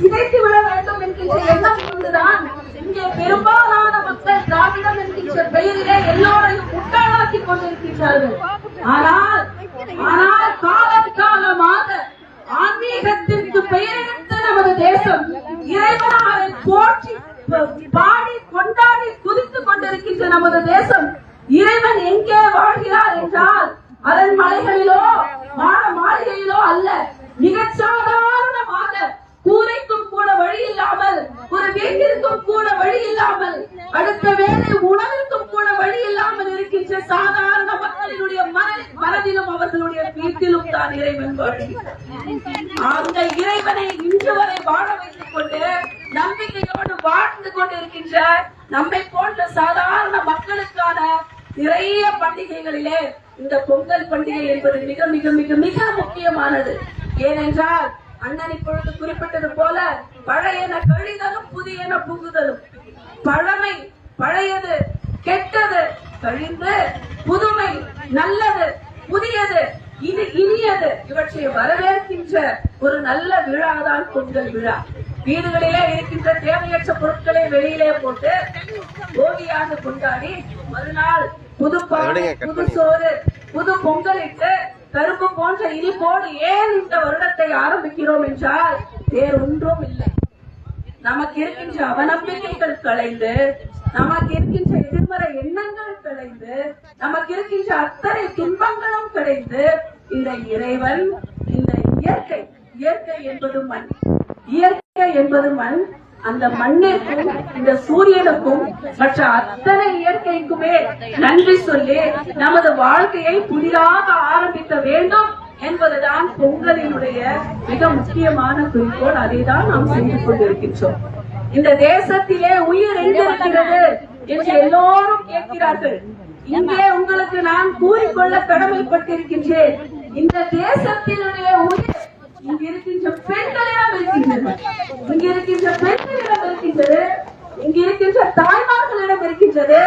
சிதைத்து விட வேண்டும் என்கின்ற எண்ணம் கொண்டுதான் இங்கே பெரும்பாலான மக்கள் திராவிடம் என்கின்ற பெயரிலே எல்லோரையும் முட்டாளாக்கி கொண்டிருக்கிறார்கள். ஆனால் காலம் காலமாக ஆன்மீகத்திற்கு பெயரெடுத்த நமது தேசம் இறைவனாரை போற்றி பாடி கொண்டாடி துதித்துக் கொண்டிருக்கின்ற நமது தேசம் இறைவன் எங்கே வாழ்கிறார் என்றால் அதன் மலைகளிலோ மாளிகையிலோ அல்ல, மிகச் சாதாரணமாக கூரைக்கும் கூட வழி இல்லாமல், ஒரு வீட்டிற்கும் கூட வழி இல்லாமல், அடுத்த வேலை உணவிற்கும் கூட வழி இல்லாமல் இருக்கின்ற சாதாரண மக்களினுடைய மனதிலும் அவர்களுடைய வீட்டிலும் தான் இறைவன் வாழ்கிறார். அந்த இறைவனை இன்று வரை வாழ வைத்துக் கொண்டு நம்பிக்கையோடு வாழ்ந்து கொண்டிருக்கின்ற நம்மை போன்ற சாதாரண மக்களுக்கான நிறைய பண்டிகைகளிலே இந்த பொங்கல் பண்டிகை என்பது மிக மிக மிக மிக முக்கியமானது. ஏனென்றால் அண்ணன் இப்பொழுது குறிப்பிட்டது போல பழையன கழிதலும் புதியன புகுதலும், பழமை பழையது கெட்டது கழிந்து புதுமை நல்லது புதியது இனியது இவற்றை வரவேற்கின்ற ஒரு நல்ல விழாதான் பொங்கல் விழா. வீடுகளிலே இருக்கின்ற தேவையற்ற பொருட்களை வெளியிலே போட்டு போகியாக கொண்டாடி மறுநாள் புது பானை புது சோறு புது பொங்கலிட்டு கரும்பு போன்ற இனிப்போடு ஏன் இந்த வருடத்தை ஆரம்பிக்கிறோம் என்றால் வேறு ஒன்றும் இல்லை. நமக்கு இருக்கின்ற அவநம்பிக்கைகள் களைந்து, நமக்கு இருக்கின்ற எதிர்மறை எண்ணங்கள் களைந்து, நமக்கு இருக்கின்ற அத்தனை துன்பங்களும் களைந்து இந்த இறைவன், இந்த இயற்கை என்பது மண், இயற்கை என்பது மண், அந்த மண்ணிற்கும் இந்த சூரியனுக்கும் மற்ற அத்தனை இயற்கைக்குமே நன்றி சொல்லி நமது வாழ்க்கையை புதிதாக ஆரம்பிக்க வேண்டும் என்பதுதான் பொங்கலினுடைய மிக முக்கியமான குறிக்கோள். அதைதான் நாம் செய்து கொண்டிருக்கின்றோம். இந்த தேசத்திலே உயிர் எங்கிருக்கிறது என்று எல்லோரும் கேட்கிறார்கள். இங்கே உங்களுக்கு நான் கூறிக்கொள்ள கடமைப்பட்டிருக்கின்றேன். இந்த தேசத்தினுடைய உயிர் இங்க இருக்கின்ற பெண்களிடம் இருக்கின்றது, இங்க இருக்கின்ற பெண்களிடம் இருக்கின்றது, இங்க இருக்கின்ற தாய்மார்களிடம் இருக்கின்றது.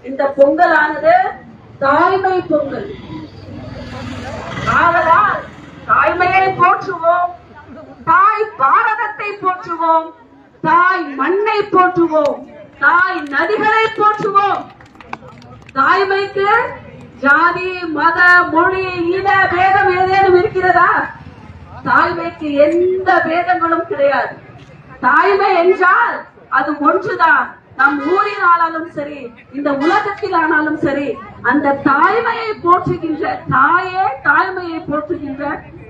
இந்த பொங்கலானது தாய்மை பொங்கல். ஆதலால் தாய்மையை போற்றுவோம், தாய் பாரதத்தை போற்றுவோம், தாய் மண்ணை போற்றுவோம், தாய் நதிகளை போற்றுவோம். தாய்மைக்கு ஜாதி மத மொழி இன பேதம் ஏதேனும் இருக்கிறதா? தாய்மைக்கு எந்த பேதங்களும் கிடையாது. தாய்மை என்றால் அது ஒன்றுதான். நம் ஊரில் ஆனாலும் சரி, இந்த உலகத்தில் ஆனாலும் சரி, அந்த தாய்மையை போற்றுகின்ற, தாய்மையை போற்றுகின்ற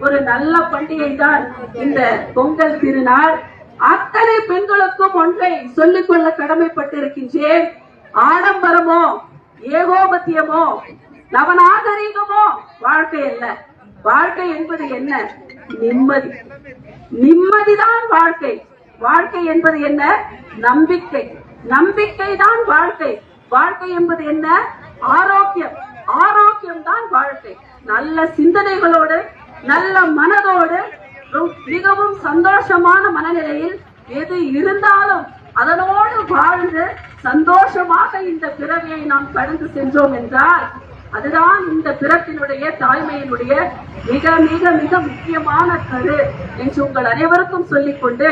ஒரு நல்ல பண்டிகை தான் இந்த பொங்கல் திருநாள். அத்தனை பெண்களுக்கும் ஒன்றை சொல்லிக்கொள்ள கடமைப்பட்டிருக்கின்றேன். ஆடம்பரமோ ஏகோபத்தியமோ நவநாகரிகமோ வாழ்க்கை அல்ல. வாழ்க்கை என்பது என்ன? நிம்மதி. நிம்மதிதான் வாழ்க்கை. வாழ்க்கை என்பது என்ன? நம்பிக்கை. நம்பிக்கை தான் வாழ்க்கை. வாழ்க்கை என்பது என்ன? ஆரோக்கியம். ஆரோக்கியம் தான் வாழ்க்கை. நல்ல சிந்தனைகளோடு, நல்ல மனதோடு, மிகவும் சந்தோஷமான மனநிலையில் எது இருந்தாலும் அதனோடு வாழ்ந்து சந்தோஷமாக இந்த பிறவியை நாம் கடந்து சென்றோம் என்றால் அதுதான் இந்த பிறப்பினுடைய தாய்மையினுடைய மிக மிக மிக முக்கியமான கரு என்று உங்கள் அனைவருக்கும் சொல்லிக்கொண்டு,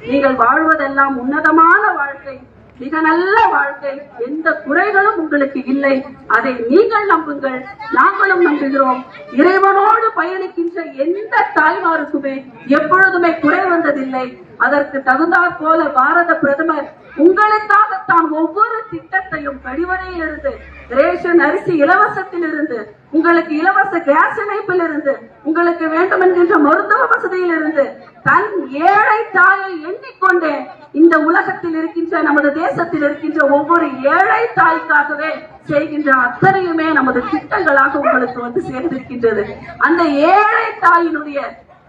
நீங்கள் வாழ்வதெல்லாம் உன்னதமான வாழ்க்கை, மிக நல்ல வாழ்க்கை, எந்த குறைகளும் உங்களுக்கு இல்லை. அதை நீங்கள் நம்புங்கள், நாங்களும் நம்புகிறோம். இறைவனோடு பயணிக்கின்ற எந்த தாய்மாருக்குமே எப்பொழுதுமே குறை வந்ததில்லை. அதற்கு தகுந்தாற் போல பாரத பிரதமர் உங்களுக்காகத்தான் ஒவ்வொரு திட்டத்தையும் கழிவறையில் இருந்து, ரேஷன் அரிசி இலவசத்தில் இருந்து, உங்களுக்கு இலவச கேஸ் இணைப்பில் இருந்து, உங்களுக்கு வேண்டும் என்கின்ற மருத்துவ வசதியில் இருந்து, தன் ஏழை தாயை எண்ணிக்கொண்டே இந்த உலகத்தில் இருக்கின்ற, நமது தேசத்தில் இருக்கின்ற ஒவ்வொரு ஏழை தாய்க்காகவே செய்கின்ற அத்தனையுமே நமது திட்டங்களாக உங்களுக்கு வந்து சேர்ந்திருக்கின்றது. அந்த ஏழை தாயினுடைய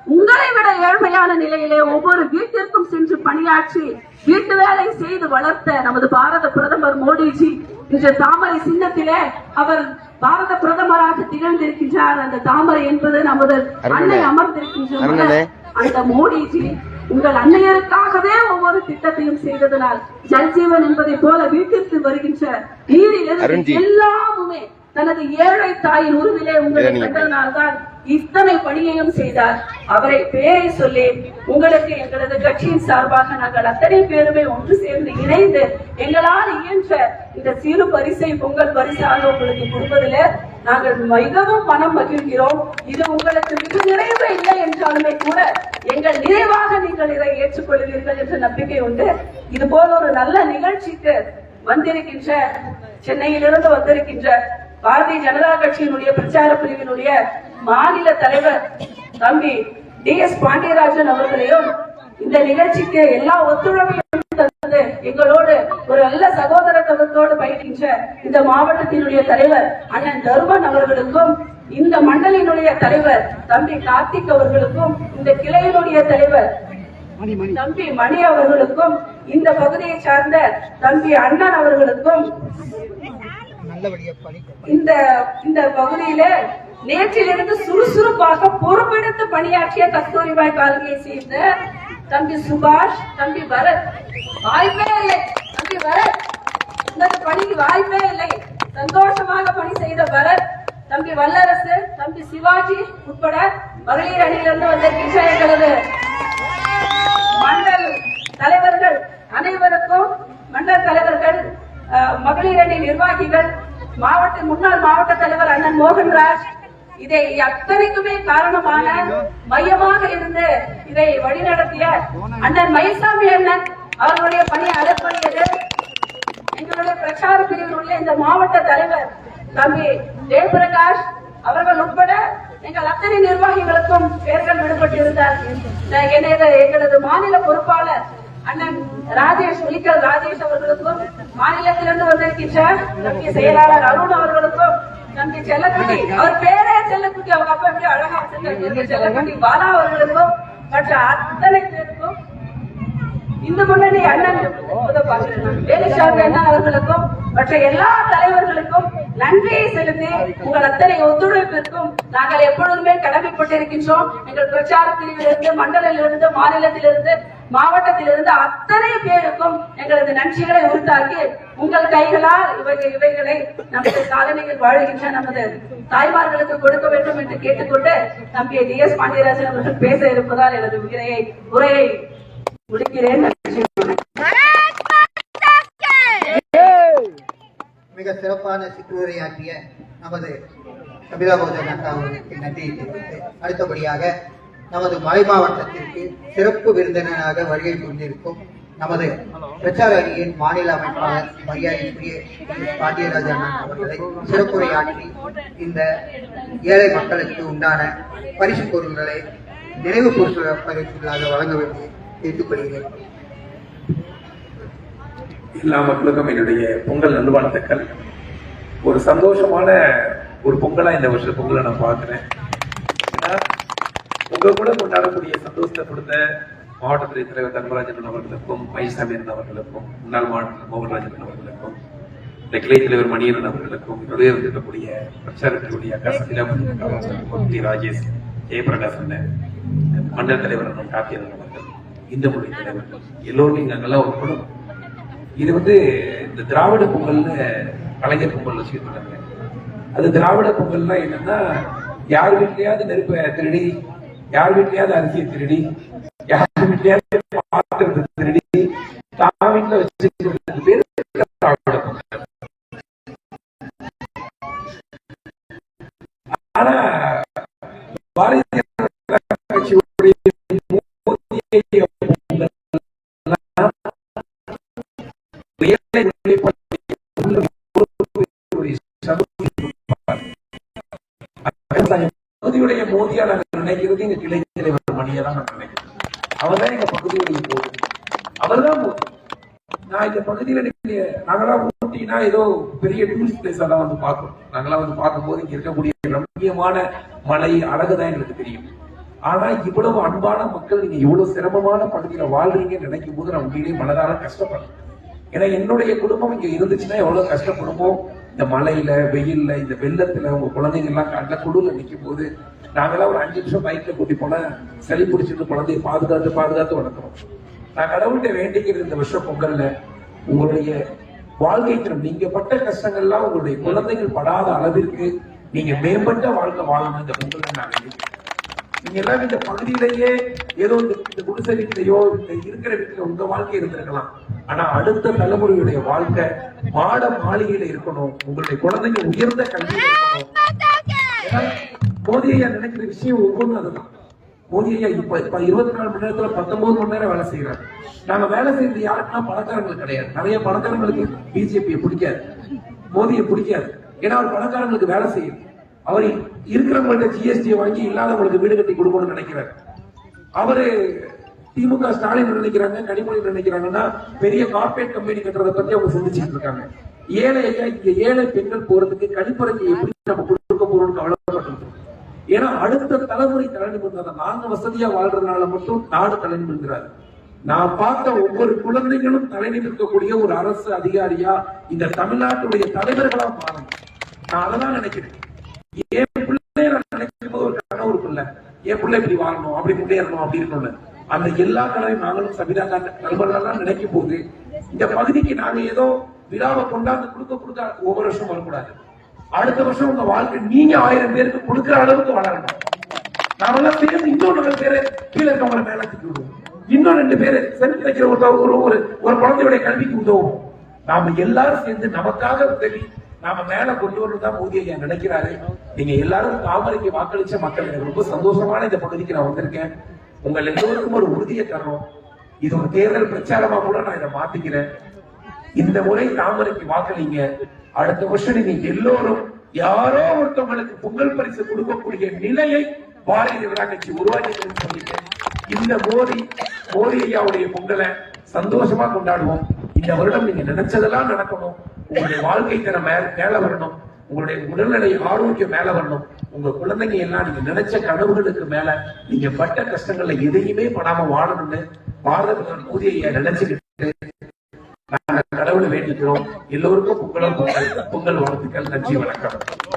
உங்களை விட ஏழ்மையான நிலையிலே ஒவ்வொரு வீட்டிற்கும் சென்று பணியாற்றி வீட்டு வேலை செய்து வளர்த்த நமது பாரத பிரதமர் மோடிஜி இன்று தாமரை சின்னத்திலே அவர் பாரத பிரதமராக திகழ்ந்திருக்கின்றார். அந்த தாமரை என்பது நமது அன்னை அமர்ந்திருக்கின்ற அந்த மோடிஜி உங்கள் அன்னையருக்காகவே ஒவ்வொரு திட்டத்தையும் செய்ததனால் ஜல்ஜீவன் என்பதை போல வீட்டிற்கு வருகின்ற நீரில் எல்லாமுமே தனது ஏழை தாயின் உருவிலே உங்களை கண்டதனால்தான் இத்தனை பணியையும் செய்தார். அவரை பேரை சொல்லி உங்களுக்கு எங்களது கட்சியின் சார்பாக நாங்கள் அத்தனை பேருமே ஒன்று சேர்ந்து இணைந்து எங்களால் இயன்ற இந்த சிறு பரிசை பொங்கல் பரிசாக உங்களுக்கு கொடுப்பதில் நாங்கள் மிகவும் மனம் மகிழ்கிறோம். இது உங்களுக்கு மிக நிறைவு இல்லை என்றாலுமே கூட எங்கள் நிறைவாக நீங்கள் இதை ஏற்றுக்கொள்வீர்கள் என்ற நம்பிக்கை உண்டு. இது போல ஒரு நல்ல நிகழ்ச்சிக்கு வந்திருக்கின்ற சென்னையிலிருந்து வந்திருக்கின்ற பாரதிய ஜனதா கட்சியினுடைய பிரச்சார பிரிவினுடைய மாநில தலைவர் தம்பி DS பாண்டியராஜன் அவர்களையும் இந்த நிகழ்ச்சிக்கு எல்லா ஒத்துழைப்பையும் தந்தது எங்களோடு ஒரு நல்ல சகோதரத்துவத்தோடு பயணிக்கின்ற இந்த மாவட்டத்தினுடைய தலைவர் அண்ணன் தர்மன் அவர்களுக்கும், இந்த மண்டலினுடைய தலைவர் தம்பி கார்த்திக் அவர்களுக்கும், இந்த கிளையினுடைய தலைவர் தம்பி மணி அவர்களுக்கும், இந்த பகுதியை சார்ந்த தம்பி அண்ணன் அவர்களுக்கும், இந்த பகுதியில நேற்றிலிருந்து சுறுசுறுப்பாக பொறுப்பெடுத்து பணியாற்றிய கஸ்தூரிபாய் காலனியை சேர்ந்த தம்பி சுபாஷ், தம்பி பரத், வாய்ப்பே இல்லை. தம்பி பரத் இந்த பணிக்கு வாய்ப்பே இல்லை. சந்தோஷமாக பணி செய்த பரத், தம்பி வல்லரசு, தம்பி சிவாஜி உட்பட மகளிர் அணியிலிருந்து வந்த எங்களது மண்டல் தலைவர்கள் அனைவருக்கும், மண்டல தலைவர்கள், மகளிர் அணி நிர்வாகிகள், முன்னாள் மாவட்ட தலைவர் அண்ணன் மோகன்ராஜ், இதை அத்தனைக்குமே காரணமான மையமாக இருந்து இதை வழிநடத்திய அண்ணன் மயில்சாமி அண்ணன் அவர்களுடைய பணி அழைப்பது எங்களுடைய பிரச்சார பிரிவினுடைய இந்த மாவட்ட தலைவர் தம்பி ஜெயபிரகாஷ் அவர்கள் உட்பட எங்கள் அத்தனை நிர்வாகிகளுக்கும் பெயர்கள் விடுபட்டிருந்தார். எங்களது மாநில பொறுப்பாளர் அண்ணன் ராஜேஷ் உலிக்கல் ராஜேஷ் அவர்களுக்கும், மாநிலத்திலிருந்து வந்திருக்கின்ற தம்பி செயலாளர் அருண் அவர்களுக்கும், தம்பி செல்லக்குட்டி, அவர் பேரே செல்லக்குட்டி, அவங்க அப்பா எப்படி அழகா வச்சிருக்காங்க, செல்லக்குட்டி பாலா அவர்களுக்கும், மற்ற அத்தனை பேருக்கும், இந்த முன்னணி அண்ணன் வேலுசாமி அண்ணன் அவர்களுக்கும், மற்ற எல்லா தலைவர்களுக்கும் நன்றியை செலுத்தி உங்கள் அத்தனை ஒத்துழைப்பிற்கும் நாங்கள் எப்பொழுதுமே கடமைப்பட்டிருக்கின்றோம். எங்கள் பிரச்சார பிரிவிலிருந்து, மண்டலிலிருந்து, மாநிலத்திலிருந்து, மாவட்டத்திலிருந்து அத்தனை பேருக்கும் எங்களது நன்றிகளை உறுத்தாக்கி உங்கள் கைகளால் இவைகளை நமது காலனியில் வாழ்கின்ற நமது தாய்மார்களுக்கு கொடுக்க வேண்டும் என்று கேட்டுக்கொண்டு தம்பி DS பாண்டியராஜன் அவர்கள் பேச இருப்பதால் எனது உரையை முடிக்கிறேன். மிக சிறப்பான சிற்றுரையாற்றிய நமது கபிலா போஜன் அக்கா அவர்களுக்கு நன்றியை தெரிவித்து, அடுத்தபடியாக நமது மலை மாவட்டத்திற்கு சிறப்பு விருந்தினராக வருகை புரிந்திருக்கும் நமது பிரச்சார அணியின் மாநில அமைப்பாளர் மரியாதைக்குரிய பாண்டியராஜன் அவர்களை சிறப்புரையாற்றி இந்த ஏழை மக்களுக்கு உண்டான பரிசு பொருட்களை நினைவு பரிசுகளாக வழங்க வேண்டி கேட்டுக்கொள்கிறேன். எல்லா மக்களுக்கும் என்னுடைய பொங்கல் நல்வாழ்த்துக்கள். ஒரு சந்தோஷமான ஒரு பொங்கலா இந்த வருஷம் பொங்கலை நான் பார்க்கிறேன். உங்க கூட கொண்டாடக்கூடிய சந்தோஷத்தை கொடுத்த மாவட்ட தலைவர் தர்மராஜன் அவர்களுக்கும், மயில்சாமி அவர்களுக்கும், முன்னாள் மாவட்ட மோகன்ராஜன் அவர்களுக்கும், இந்த கிளை தலைவர் மணியன் அவர்களுக்கும், நடுவே இருக்கக்கூடிய பிரச்சாரத்தினுடைய அக்கா சத்யா ராஜேஷ், ஜெயபிரகாஷ் மண்டல தலைவர் கார்த்தியன் அவர்கள், இந்து மொழி தலைவர்கள் எல்லோருமே இங்க நல்லா ஒரு குடும்பம். இது இந்த திராவிட பொங்கல்னு கலைஞர் பொங்கல் வச்சுக்கிட்டு, அது திராவிட பொங்கல்னா என்னன்னா, யார் வீட்லயாவது நெருப்பை திருடி, யார் வீட்லயாவது அரிசியை திருடி, யார் வீட்லயாவது பாத்திரத்தை திருடி தான் வீட்டுல வச்சுக்கிறது பேர் திராவிட பொங்கல். ஆனா பாரதிய ஜனதா கட்சியுடைய பகுதியுடைய மோதியா நாங்கள் நினைக்கிறது எங்க கிளை தலைவர் மணியை தான் நான் நினைக்கிறேன். அவர்தான் எங்க பகுதியுடைய மோதி, அவர்தான் மோதி. நான் இந்த பகுதியில நாங்களாம் ஊட்டினா ஏதோ பெரிய டூரிஸ்ட் பிளேஸ் எல்லாம் பார்க்கிறோம். நாங்களாம் பார்க்கும்போது இங்க இருக்கக்கூடிய ரம்மியமான மலை அழகுதான் எங்களுக்கு தெரியும். ஆனா இவ்வளவு அன்பான மக்கள் நீங்க இவ்வளவு சிரமமான பகுதியில வாழ்றீங்கன்னு நினைக்கும் போது நான் உண்மையிலேயே மனதால கஷ்டப்படுறேன். ஏன்னா என்னுடைய குடும்பம் இங்க இருந்துச்சுன்னா எவ்வளவு கஷ்டப்படுமோ, இந்த மலையில, வெயில்ல, இந்த வெள்ளத்துல உங்க குழந்தைங்க எல்லாம் கண்ட குழுல நிற்கும் போது நாங்கெல்லாம் ஒரு 5 நிமிஷம் பைக்ல கூட்டி போனா சளி பிடிச்சிட்டு குழந்தைய பாதுகாத்து வளர்க்கிறோம். நான் கடவுள்கிட்ட வேண்டிக்கிறது இந்த வருஷம் பொங்கல்ல உங்களுடைய வாழ்க்கை திறம், நீங்க பட்ட கஷ்டங்கள்லாம் உங்களுடைய குழந்தைகள் படாத அளவிற்கு நீங்க மேம்பட்ட வாழ்க்கை வாழணும் இந்த பொங்கல் நான் நினைக்கிறேன். நீங்க எல்லாம் இந்த பகுதியிலேயே ஏதோ இந்த குடிசை வீட்டிலேயோ இந்த இருக்கிற வீட்டுல உங்க வாழ்க்கை இருந்திருக்கலாம். ஆனா அடுத்த தலைமுறையுடைய வாழ்க்கை மாட மாளிகையில இருக்கணும். உங்களுடைய குழந்தைங்க உயர்ந்த கல்வியில இருக்கணும். மோடி ஐயா நினைக்கிற விஷயம் ஒவ்வொன்றும் அதுதான். மோடி ஐயா இப்ப 24 மணி நேரத்துல 19 மணி நேரம் வேலை செய்யறாரு. நாங்க வேலை செய்யறது யாருக்குன்னா பணக்காரங்களுக்கு கிடையாது. நிறைய பணக்காரங்களுக்கு பிஜேபியை பிடிக்காது, மோடியை பிடிக்காது. ஏன்னா அவர் பணக்காரங்களுக்கு வேலை செய்யுது. அவர் இருக்கிறவங்கள்ட்ட ஜிஎஸ்டி வாங்கி இல்லாதவங்களுக்கு வீடு கட்டி கொடுக்கணும்னு நினைக்கிறார். அவரு திமுக ஸ்டாலின் நினைக்கிறாங்க, கனிமொழி நினைக்கிறாங்கன்னா பெரிய கார்பரேட் கம்பெனி கட்டுறதை பத்தி அவங்க சிந்திச்சுட்டு இருக்காங்க. ஏழை ஐயா இங்க ஏழை பெண்கள் போறதுக்கு கழிப்பறைக்கு எப்படி நம்ம கொடுக்க போறோம்னு கவலைப்பட்டு. ஏன்னா அடுத்த தலைமுறை தலைநிமிர்ந்தாங்க. நாங்க வசதியா வாழ்றதுனால மட்டும் நாடு தலைநிமிர்கிறாரு. நான் பார்த்த ஒவ்வொரு குழந்தைகளும் தலைநிமிர்க்கக்கூடிய ஒரு அரசு அதிகாரியா இந்த தமிழ்நாட்டுடைய தலைவர்களா மாறணும். நான் அதெல்லாம் நினைக்கிறேன். என் பிள்ளை நான் நினைக்கும் போது ஒரு கனவு இருக்குல்ல, என் பிள்ளை இப்படி வாழணும், அப்படி முன்னேறணும், அப்படி இருக்கணும்னு. அந்த எல்லா கனவையும் நாங்களும் சபிதாங்க நண்பர்களெல்லாம் நினைக்கும் போது இந்த பகுதிக்கு நாங்க ஏதோ விழாவை கொண்டாந்து கொடுக்க ஒவ்வொரு வருஷம் வரக்கூடாது. அடுத்த வருஷம் உங்க வாழ்க்கை நீங்க 1000 பேருக்கு கொடுக்கிற அளவுக்கு வளரணும். நாமெல்லாம் சேர்ந்து இன்னும் 4 பேரை கீழே இருக்கவங்களை மேல தூக்கி விடுவோம். இன்னும் 2 பேரு செலுத்தி வைக்கிற ஒரு குழந்தையுடைய கல்விக்கு உதவும். நாம எல்லாரும் சேர்ந்து நமக்காக உதவி நாம மேல கொண்டு வரதான் மோடி ஐயா நினைக்கிறாரு. நீங்க எல்லாரும் தாமரைக்கு வாக்களிச்ச மக்கள், எனக்கு ரொம்ப சந்தோஷமான இந்த பகுதிக்கு நான் வந்திருக்கேன். உங்கள் எல்லோருக்கும் ஒரு உறுதியை தரணும். இது ஒரு தேர்தல் பிரச்சாரமா கூட நான் இதை மாத்திக்கிறேன். இந்த முறை தாமரைக்கு வாக்களிங்க. அடுத்த வருஷம் நீங்க எல்லோரும் யாரோ ஒருத்தவங்களுக்கு பொங்கல் பரிசு கொடுக்கக்கூடிய நிலையை பாரதிய ஜனதா கட்சி உருவாக்கி சொல்லிட்டேன். இந்த மோடி ஐயாவுடைய பொங்கலை சந்தோஷமா கொண்டாடுவோம். இந்த வருடம் நீங்க நினைச்சதெல்லாம் நடக்கணும். உங்களுடைய வாழ்க்கை தரம் மேல வரணும். உங்களுடைய உடல்நிலை ஆரோக்கியம் மேல வரணும். உங்க குழந்தைங்க எல்லாம் நீங்க நினைச்ச கனவுகளுக்கு மேல நீங்க பட்ட கஷ்டங்கள்ல எதையுமே படாம வாழணும்னு பாரத பிரதமர் மோடி ஐயா நினைச்சுக்கிட்டு நாங்க கடவுளை வேண்டிக்கிறோம். எல்லோருக்கும் பொங்கல் வாழ்த்துக்கள். நன்றி, வணக்கம்.